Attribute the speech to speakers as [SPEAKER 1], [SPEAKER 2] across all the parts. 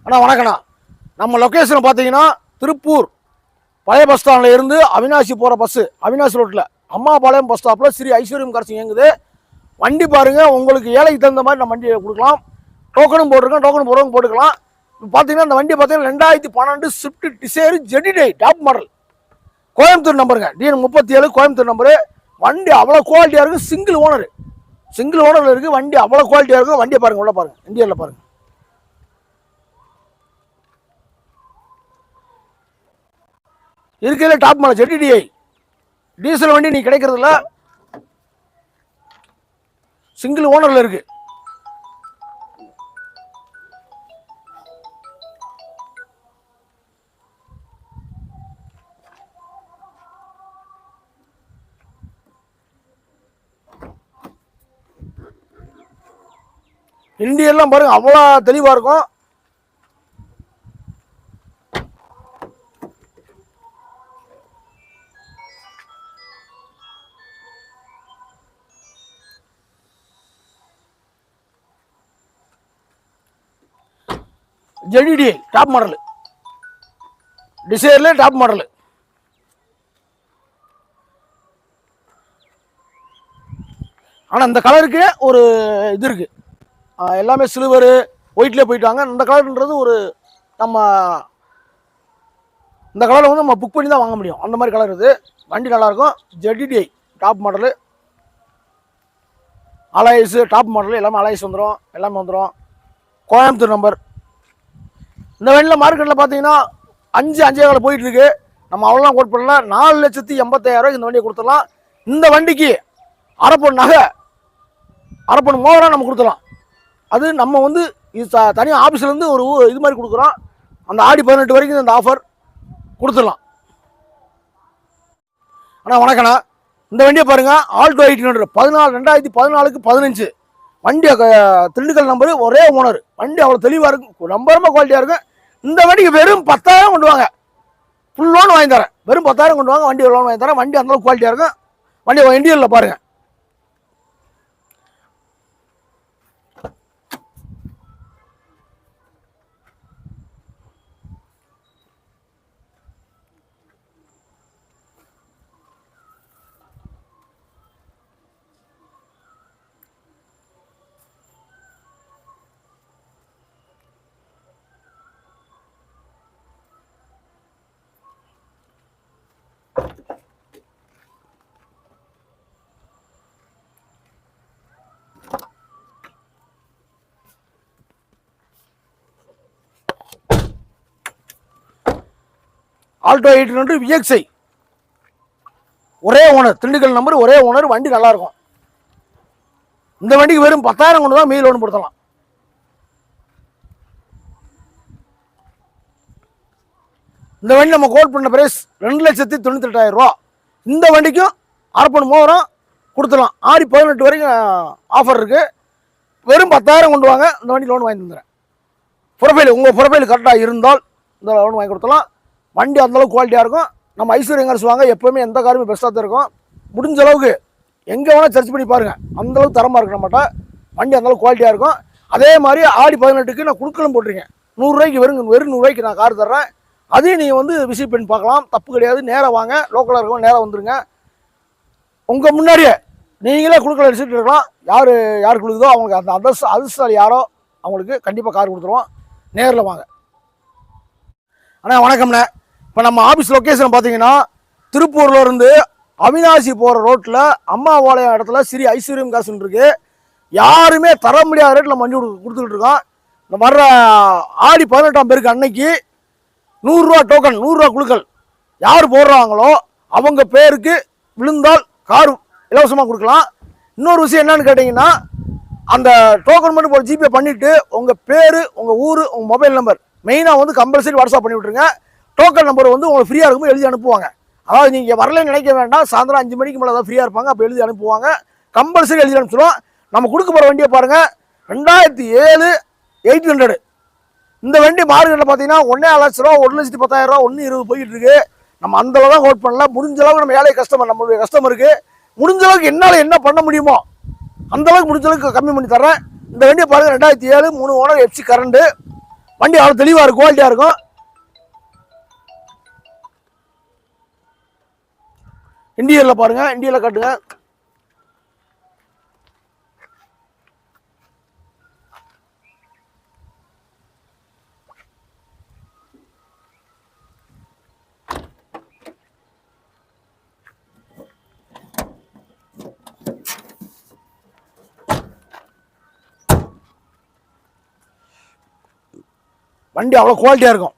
[SPEAKER 1] அண்ணா வணக்கண்ணா. நம்ம லொக்கேஷன் பார்த்தீங்கன்னா திருப்பூர் பழைய பஸ் ஸ்டாண்டில் இருந்து அவினாசி போகிற பஸ்ஸு, அவினாசி ரோட்டில் அம்மாபாளையம் பஸ் ஸ்டாப்பில் ஸ்ரீ ஐஸ்வர்யம் கார்ஸ் இயங்குது. வண்டி பாருங்கள், உங்களுக்கு ஏழைக்கு தகுந்த மாதிரி நம்ம வண்டியை கொடுக்கலாம். டோக்கனும் போட்டிருக்கோம், டோக்கன் போடுறவங்க போட்டுக்கலாம். இப்போ பார்த்தீங்கன்னா இந்த வண்டி பார்த்தீங்கன்னா 2012 Swift Dzire ZDI top model, Coimbatore நம்பருங்க, DN 37 கோயம்புத்தூர் நம்பரு. வண்டி அவ்வளோ குவாலிட்டியாக இருக்குது. சிங்கிள் ஓனரில் இருக்குது. வண்டி அவ்வளோ குவாலிட்டியாக இருக்கும். வண்டியை பாருங்கள், உள்ள பாருங்கள், இந்தியாவில் பாருங்கள். இருக்கிறதுல டாப் மாடல் ஜெடிடிஐ டீசல் வண்டி நீ கிடைக்கிறதுல சிங்கிள் ஓனரில் இருக்கு. இண்டியெல்லாம் பாருங்க, அவ்வளோ தெளிவாக இருக்கும். ஜெடிடி டாப் மாடல், டிசைர்ல டாப் மாடல். ஆனால் இந்த கலருக்கு ஒரு இது இருக்கு, எல்லாமே சில்வரு ஒயிட்லேயே போயிட்டாங்க. இந்த கலர்ன்றது ஒரு நம்ம இந்த கலரை வந்து நம்ம புக் பண்ணி தான் வாங்க முடியும். அந்த மாதிரி கலர் இது. வண்டி நல்லாயிருக்கும். ZDI top model, alloys top model, எல்லாமே அலைஸ் வந்துடும், எல்லாமே வந்துடும். கோயம்புத்தூர் நம்பர். இந்த வண்டியில் மார்க்கெட்டில் பார்த்தீங்கன்னா 5,500 போயிட்டு இருக்கு. நம்ம அவ்வளோலாம் கோட் பண்ணல. 4,85,000 இந்த வண்டியை கொடுத்துடலாம். இந்த வண்டிக்கு அரைப்பொன் நகை, அரைப்பொன் மோதிரம் நம்ம கொடுத்துடலாம். அது நம்ம வந்து இது தனியாக ஆஃபீஸ்லேருந்து ஒரு இது மாதிரி கொடுக்குறோம். அந்த ஆடி 18 வரைக்கும் இந்த ஆஃபர் கொடுத்துடலாம். ஆனால் வணக்கண்ணா, இந்த வண்டியை பாருங்கள், ஆல்டோ 1800 2014க்கு 15 வண்டி, திண்டுக்கல் நம்பரு, ஒரே ஓனர். வண்டி அவ்வளோ தெளிவாக இருக்கும், ரொம்ப குவாலிட்டியாக இருக்கும். இந்த வண்டிக்கு வெறும் 10,000 கொண்டு வாங்க, ஃபுல் லோன் வாங்கி தரேன். வெறும் 10,000 கொண்டு வாங்க, வண்டி லோன் வாங்கி தரேன். வண்டி அந்தளவுக்கு குவாலிட்டியாக இருக்கும். வண்டி இண்டியலில் பாருங்கள். ஆல்டோ 1800 VXI, ஒரே ஓனர், திண்டுக்கல் நம்பர், ஒரே ஓனர். வண்டி நல்லாயிருக்கும். இந்த வண்டிக்கு வெறும் 10,000 கொண்டு தான் மீல் லோன் கொடுத்தலாம். இந்த வண்டி நம்ம கோட் பண்ண பிரைஸ் 2,98,000 இந்த வண்டிக்கும் அரைப்பொன் மோதிரம் கொடுத்துடலாம். ஆடி 18 வரைக்கும் ஆஃபர் இருக்குது. வெறும் 10,000 கொண்டு வாங்க, இந்த வண்டி லோன் வாங்கி தந்துடுறேன். உங்கள் ப்ரொஃபைல் கரெக்டாக இருந்தால் இந்த லோன் வாங்கி கொடுத்துடலாம். வண்டி அந்தளவுக்கு குவாலிட்டியாக இருக்கும். நம்ம ஐஸ்வர்யம் கார்ஸ் வாங்க, எப்போவுமே எந்த காருமே பெஸ்ட்டாக தான் இருக்கும். முடிஞ்ச அளவுக்கு எங்கே வேணால் சர்ச் பண்ணி பாருங்கள், அந்தளவுக்கு தரமாக இருக்கு. நம்மகிட்ட வண்டி அந்தளவுக்கு குவாலிட்டியாக இருக்கும். அதே மாதிரி ஆடி 18க்கு நான் குடுக்கலும் போட்டிருக்கேன். 100 ரூபாய்க்கு வெறும் 100 ரூபாய்க்கு நான் கார் தர்றேன். அதையும் நீங்கள் வந்து விசிட் பண்ணி பார்க்கலாம், தப்பு கிடையாது. நேராக வாங்க, லோக்கலாக இருக்கவங்க நேராக வந்துடுங்க. உங்கள் முன்னாடியே நீங்களே குடுக்கல ரிசிப்ட் இருக்கலாம். யார் கொடுக்குதோ அவங்களுக்கு அந்த அதிர்ஷ்டம் யாரோ அவங்களுக்கு கண்டிப்பாக கார் கொடுத்துருவோம். நேரில் வாங்க. அண்ணா வணக்கம்ண்ணே. இப்போ நம்ம ஆஃபீஸ் லொக்கேஷன் பார்த்தீங்கன்னா திருப்பூரில் இருந்து அவினாசி போகிற ரோட்டில் அம்மாபாளையம் இடத்துல ஸ்ரீ ஐஸ்வர்யம் காசுன்னு இருக்குது. யாருமே தர முடியாத ரேட்டில் வண்டி கொடுத்துக்கிட்டு இருக்கோம். இந்த வர்ற ஆடி 18ஆம் பேருக்கு அன்னைக்கு 100 ரூபா டோக்கன், 100 ரூபா குழுக்கள் யார் போடுறாங்களோ அவங்க பேருக்கு விழுந்தால் கார் இலவசமாக கொடுக்கலாம். இன்னொரு விஷயம் என்னன்னு கேட்டிங்கன்னா, அந்த டோக்கன் மட்டும் போய் ஜிபே பண்ணிவிட்டு உங்கள் பேர், உங்கள் ஊர், உங்கள் மொபைல் நம்பர் மெயினாக வந்து கம்பல்சரி வாட்ஸ்அப் பண்ணி விட்ருங்க. டோக்கன் நம்பர் வந்து உங்களுக்கு ஃப்ரீயாக இருக்கும்போது எழுதி அனுப்புவாங்க. அதாவது நீங்கள் வரலன்னு நினைக்க வேண்டாம், சாயந்தரம் 5 மணிக்கு மேலே தான் ஃப்ரீயாக இருப்பாங்க, அப்போ எழுதி அனுப்புவாங்க. கம்பல்சரி எழுதி அனுப்பிச்சிடுவோம். நம்ம கொடுக்க போகிற வண்டியை பாருங்கள், 2007 800. இந்த வண்டி மார்க்கெட்டில் பார்த்தீங்கன்னா 1,00,000 ரூபா, 1,10,000 ரூபா, 1,20 போயிட்டு இருக்கு. நம்ம அந்த அளவு தான் ஹோல்ட் பண்ணல. முடிஞ்ச அளவுக்கு நம்ம ஏழை கஸ்டமர், நம்மளுடைய கஸ்டமருக்கு முடிஞ்ச அளவுக்கு என்னால் என்ன பண்ண முடியுமோ அந்த அளவுக்கு முடிஞ்ச அளவுக்கு கம்மி பண்ணி தர்றேன். இந்த வண்டியை பாருங்கள், 2007 3 ஓனர் FC கரண்டு, வண்டி அவ்வளோ தெளிவாக இருக்கும், குவாலிட்டியாக இருக்கும். இண்டியரில் பாருங்கள், இண்டியரில் காட்டுங்க. வண்டி அவ்வளோ குவாலிட்டியாக இருக்கும்.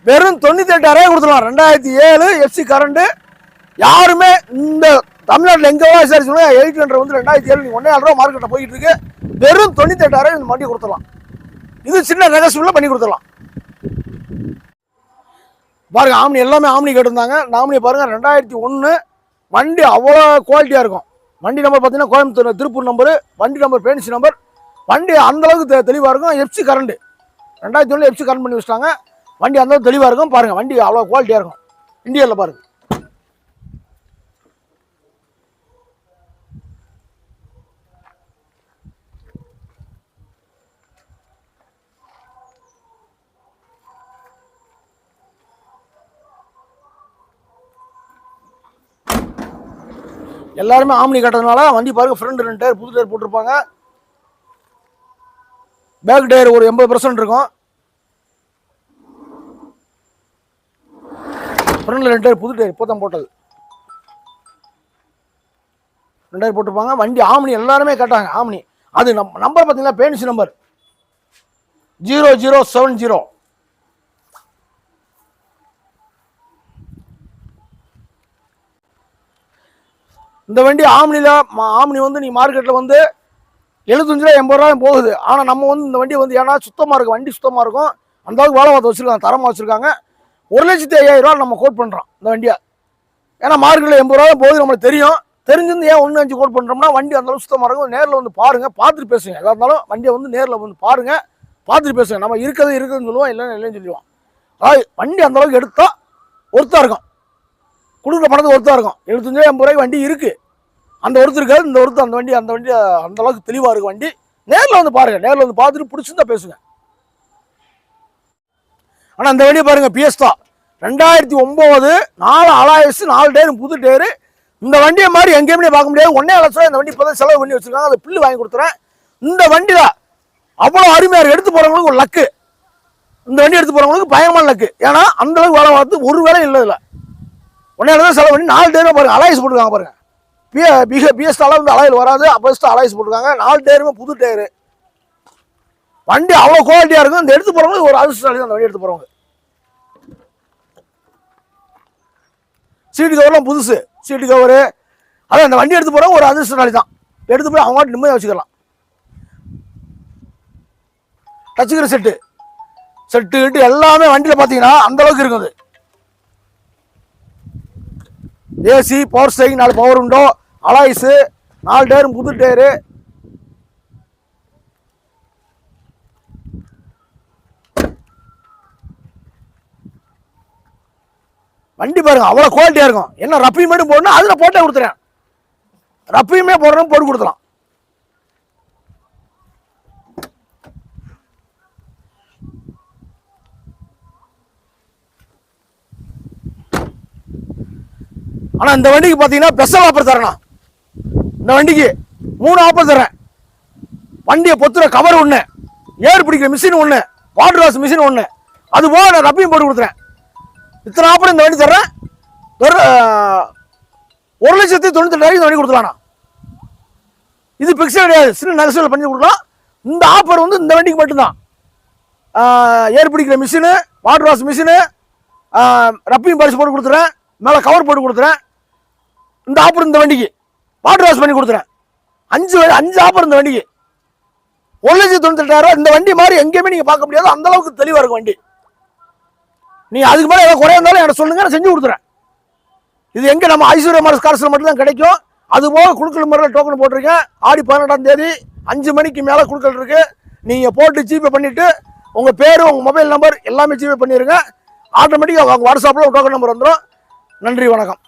[SPEAKER 1] வெறும் 98,000 கொடுத்துலாம். 2007 எஃப்சி கரண்ட். யாருமே இந்த தமிழ்நாட்டில் எங்கேவா விசாரிச்சோம்னா 800 வந்து 2007 1,500 ரூபா மார்க்கெட்டில் போயிட்டு இருக்கு. வெறும் 98,000 இந்த வண்டி கொடுத்துடலாம். இது சின்ன நெகசிபிளில் பண்ணி கொடுத்துடலாம். பாருங்க, ஆம்னி எல்லாமே ஆம்னி கேட்டிருந்தாங்க. இந்த ஆம்னி பாருங்க 2001 வண்டி அவ்வளோ குவாலிட்டியாக இருக்கும். வண்டி நம்பர் பார்த்தீங்கன்னா கோயம்புத்தூர் திருப்பூர் நம்பரு, வண்டி நம்பர் பேனிசி நம்பர். வண்டி அந்தளவுக்கு தெளிவாக இருக்கும். எஃப்சி கரண்ட் 2001 எஃப்சி கரண்ட் பண்ணி வச்சிட்டாங்க. வண்டி அந்தளவுக்கு தெளிவாக இருக்கும். பாருங்கள், வண்டி அவ்வளோ குவாலிட்டியாக இருக்கும். இந்தியாவில் பாருங்கள். எல்லாருமே ஆம்னி கட்டுறதுனால வண்டி பாருங்க. ஃப்ரண்ட் 2 டயர் புது டயர் போட்டிருப்பாங்க. பேக் டயர் ஒரு 80% இருக்கும். ஃப்ரண்ட்ல 2 டயர் புது டயர் இப்போ தான் போட்டது. 2 டயர் போட்டிருப்பாங்க. வண்டி ஆம்னி எல்லாருமே கேட்டாங்க. ஆம்னி அது நம்பர் பார்த்தீங்கன்னா பேனிசி நம்பர் 0070. இந்த வண்டி ஆம்னி வந்து நீ மார்க்கெட்டில் வந்து 75 ரூபா 80 ரூபாயும் போகுது. ஆனால் நம்ம வந்து இந்த வண்டி வந்து ஏன்னா சுத்தமாக இருக்கும், வண்டி சுத்தமாக இருக்கும். அந்த அளவுக்கு வேலை பார்த்து வச்சுருக்காங்க, தரமாக வச்சுருக்காங்க. 1,50,000 நம்ம கோட் பண்ணுறோம் இந்த வண்டியை. ஏன்னா மார்க்கெட்டில் 80 ரூபா போகுது, நம்மளுக்கு தெரியும். தெரிஞ்சிருந்து ஏன் 1,5 கோட் பண்ணுறோம்னா வண்டி அந்த அளவுக்கு சுத்தமாக இருக்கும். நேரில் வந்து பாருங்கள், பார்த்துட்டு பேசுங்க. எதாக இருந்தாலும் வண்டியை வந்து நேரில் வந்து பாருங்கள், பார்த்துட்டு பேசுங்க. நம்ம இருக்குதுன்னு சொல்லுவோம், இல்லைன்னு சொல்லுவோம். அதாவது வண்டி அந்த அளவுக்கு எடுத்தால் ஒருத்தாக இருக்கும், கொடுக்குற பணத்துக்கு ஒருத்தாக இருக்கும். 75 80 ரூபாய்க்கு வண்டி இருக்குது. அந்த ஒருத்தர் இருக்காது, இந்த ஒருத்தர் அந்த வண்டி அந்த அளவுக்கு தெளிவாக இருக்கும். வண்டி நேரில் வந்து பாருங்கள், நேரில் வந்து பார்த்துட்டு பிடிச்சிருந்தா பேசுங்க. ஆனால் அந்த வண்டியை பாருங்கள், பிஎஸ்டா 2009 4 அலாய்ஸ் 4 டயர் புது டயரு. இந்த வண்டியை மாதிரி எங்கேயுமே பார்க்க முடியாது. 1,5 லட்சம் இந்த வண்டி இப்போ தான் செலவு பண்ணி வச்சுருக்காங்க. அதை பில்லு வாங்கி கொடுத்துறேன். இந்த வண்டியில் அவ்வளோ அருமையாக எடுத்து போகிறவங்களுக்கு ஒரு லக்கு. இந்த வண்டி எடுத்து போகிறவங்களுக்கு பயங்கரமான லக்கு. ஏன்னா அந்தளவுக்கு வேலை பார்த்து ஒரு வேலை இல்லை. இல்லை 1,5 தான் செலவு பண்ணி 4 டயரும் பாருங்கள் அலாய்ஸ் போட்டுருக்காங்க. பாருங்கள், பிஎஸ்டால வந்து அலாயில் வராது, அப்போஸ்ட் அலாய்ஸ் போட்டுருக்காங்க. 4 டயருமே புது டயரு. வண்டி அவ்வளோ குவாலிட்டியாக இருக்கும். இந்த எடுத்து போகிறவங்களுக்கு ஒரு அதிர்ஷ்டசாலி தான் அந்த வண்டி எடுத்து போகிறவங்க. சீட்டு கவர்லாம் புதுசு, சீட்டு கவரு. அதான் அந்த வண்டி எடுத்து போகிறவங்க ஒரு அதிர்ஷ்டசாலி தான். எடுத்து போய் அவங்க நிம்மதியாக வச்சுக்கலாம். டச்சுக்கிற செட்டு எல்லாமே வண்டியில் பார்த்தீங்கன்னா அந்தளவுக்கு இருக்குது. AC, power steering, 4 power window, alloys, 4 டயரும் புது டயரு. வண்டி பாருங்க அவ்வளோ குவாலிட்டியாக இருக்கும். என்ன ரப்பி மட்டும் போடணும், அதில் போட்டே கொடுத்துறேன். ரப்பியுமே போடுறோம், போட்டு கொடுத்துலாம். ஆனால் இந்த வண்டிக்கு பார்த்தீங்கன்னா ஸ்பெஷல் ஆஃபர் தரேன். இந்த வண்டிக்கு 3 ஆஃபர் தரேன். வண்டியை பொத்துற கவர் ஒன்று, ஏர் பிடிக்கிற மிஷின் ஒன்று, வாட்டர் வாஷ் மிஷின் ஒன்று, அது போக நான் ரப்பியும் போட்டு கொடுத்துறேன். இத்தனை ஆஃபர் இந்த வண்டி தர்றேன். 1,98,000 இந்த வண்டி கொடுத்துலாம். இது பிக்சர் கிடையாது, சின்ன நகசில் பண்ணி கொடுக்கலாம். இந்த ஆஃபர் வந்து இந்த வண்டிக்கு மட்டும்தான். ஏர் பிடிக்கிற மிஷினு, வாட்டர் வாஷ் மிஷினு, ரப்பியும் பரிசு போட்டு கொடுத்துறேன், மேலே கவர் போட்டு கொடுத்துறேன். இந்த ஆஃபர் இந்த வண்டிக்கு வாட்டர் வாஷ் பண்ணி கொடுத்துறேன். 5 ஆஃபர் இந்த வண்டிக்கு. 1,98,000 இந்த வண்டி மாதிரி எங்கேயுமே நீங்கள் பார்க்க முடியாது. அந்த அளவுக்கு தெளிவாக இருக்கும் வண்டி. நீங்கள் அதுக்கு மேலே ஏதாவது குறையா இருந்தாலும் எனக்கு சொல்லுங்கள், நான் செஞ்சு கொடுத்துறேன். இது எங்கே நம்ம ஐஸ்வர்யா மார்ஸ் கார்ஸில் மட்டும்தான் கிடைக்கும். அதுபோக குழுக்கள் முறையில் டோக்கன் போட்டிருக்கேன். ஆடி 18ஆம் தேதி 5 மணிக்கு மேலே குழுக்கள் இருக்குது. நீங்கள் போட்டு ஜிபே பண்ணிவிட்டு உங்கள் பேர் உங்கள் மொபைல் நம்பர் எல்லாமே ஜிபே பண்ணிடுங்க. ஆட்டோமேட்டிக்காக வாட்ஸ்அப்பில் டோக்கன் நம்பர் வந்துடும். நன்றி, வணக்கம்.